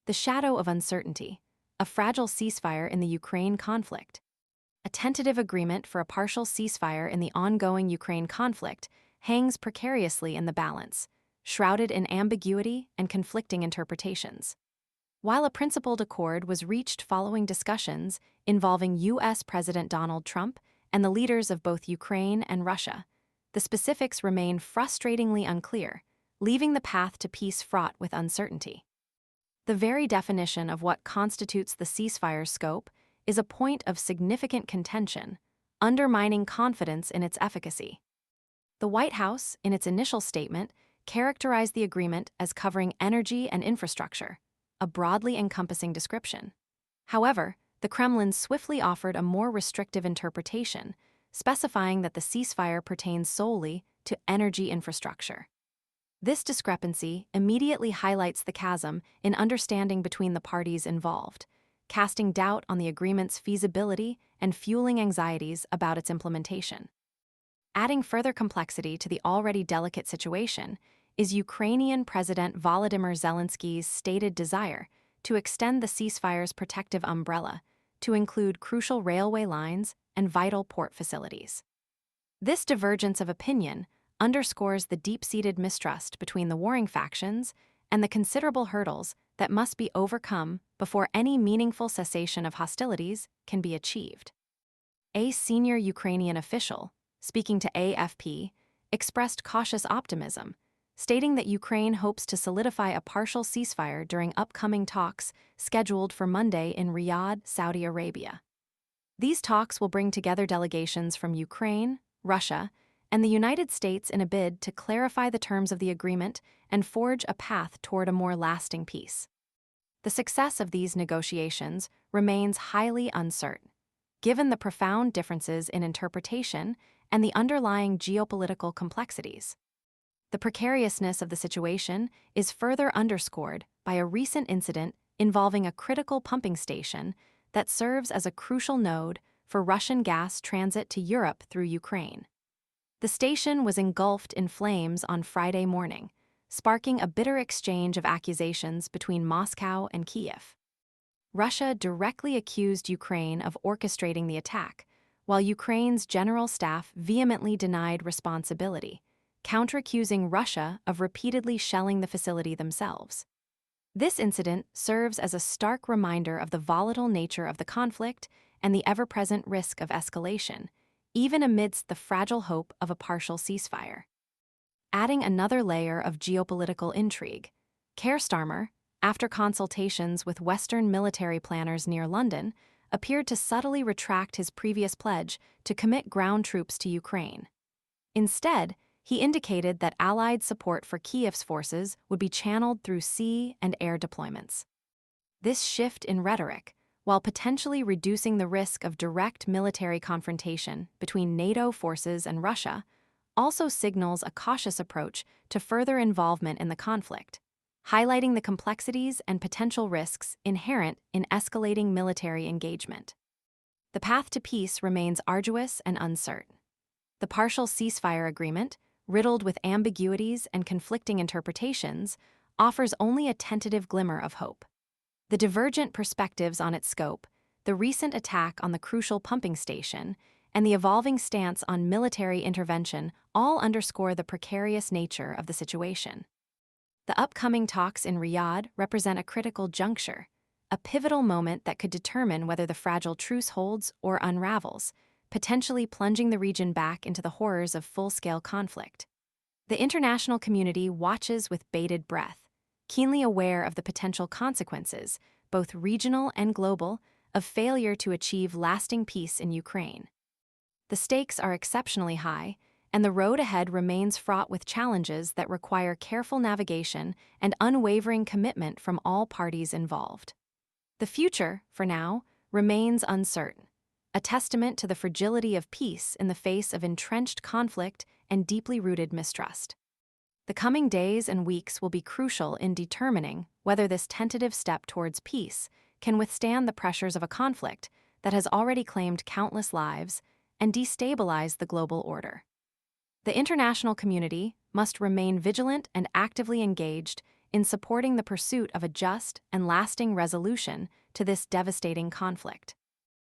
The shadow of uncertainty, a fragile ceasefire in the Ukraine conflict. A tentative agreement for a partial ceasefire in the ongoing Ukraine conflict hangs precariously in the balance, shrouded in ambiguity and conflicting interpretations. While a principled accord was reached following discussions involving U.S. President Donald Trump and the leaders of both Ukraine and Russia, the specifics remain frustratingly unclear, leaving the path to peace fraught with uncertainty. The very definition of what constitutes the ceasefire's scope is a point of significant contention, undermining confidence in its efficacy. The White House, in its initial statement, characterized the agreement as covering energy and infrastructure, a broadly encompassing description. However, the Kremlin swiftly offered a more restrictive interpretation, specifying that the ceasefire pertains solely to energy infrastructure. This discrepancy immediately highlights the chasm in understanding between the parties involved, casting doubt on the agreement's feasibility and fueling anxieties about its implementation. Adding further complexity to the already delicate situation is Ukrainian President Volodymyr Zelenskyy's stated desire to extend the ceasefire's protective umbrella to include crucial railway lines and vital port facilities. This divergence of opinion underscores the deep-seated mistrust between the warring factions and the considerable hurdles that must be overcome before any meaningful cessation of hostilities can be achieved. A senior Ukrainian official, speaking to AFP, expressed cautious optimism, stating that Ukraine hopes to solidify a partial ceasefire during upcoming talks scheduled for Monday in Riyadh, Saudi Arabia. These talks will bring together delegations from Ukraine, Russia, and the United States in a bid to clarify the terms of the agreement and forge a path toward a more lasting peace. The success of these negotiations remains highly uncertain, given the profound differences in interpretation and the underlying geopolitical complexities. The precariousness of the situation is further underscored by a recent incident involving a critical pumping station that serves as a crucial node for Russian gas transit to Europe through Ukraine. The station was engulfed in flames on Friday morning, sparking a bitter exchange of accusations between Moscow and Kiev. Russia directly accused Ukraine of orchestrating the attack, while Ukraine's general staff vehemently denied responsibility, counter-accusing Russia of repeatedly shelling the facility themselves. This incident serves as a stark reminder of the volatile nature of the conflict and the ever-present risk of escalation, even amidst the fragile hope of a partial ceasefire. Adding another layer of geopolitical intrigue, Keir Starmer, after consultations with Western military planners near London, appeared to subtly retract his previous pledge to commit ground troops to Ukraine. Instead, he indicated that Allied support for Kiev's forces would be channeled through sea and air deployments. This shift in rhetoric, while potentially reducing the risk of direct military confrontation between NATO forces and Russia, also signals a cautious approach to further involvement in the conflict, highlighting the complexities and potential risks inherent in escalating military engagement. The path to peace remains arduous and uncertain. The partial ceasefire agreement, riddled with ambiguities and conflicting interpretations, offers only a tentative glimmer of hope. The divergent perspectives on its scope, the recent attack on the crucial pumping station, and the evolving stance on military intervention all underscore the precarious nature of the situation. The upcoming talks in Riyadh represent a critical juncture, a pivotal moment that could determine whether the fragile truce holds or unravels, potentially plunging the region back into the horrors of full-scale conflict. The international community watches with bated breath, keenly aware of the potential consequences, both regional and global, of failure to achieve lasting peace in Ukraine. The stakes are exceptionally high, and the road ahead remains fraught with challenges that require careful navigation and unwavering commitment from all parties involved. The future, for now, remains uncertain, a testament to the fragility of peace in the face of entrenched conflict and deeply rooted mistrust. The coming days and weeks will be crucial in determining whether this tentative step towards peace can withstand the pressures of a conflict that has already claimed countless lives and destabilized the global order. The international community must remain vigilant and actively engaged in supporting the pursuit of a just and lasting resolution to this devastating conflict.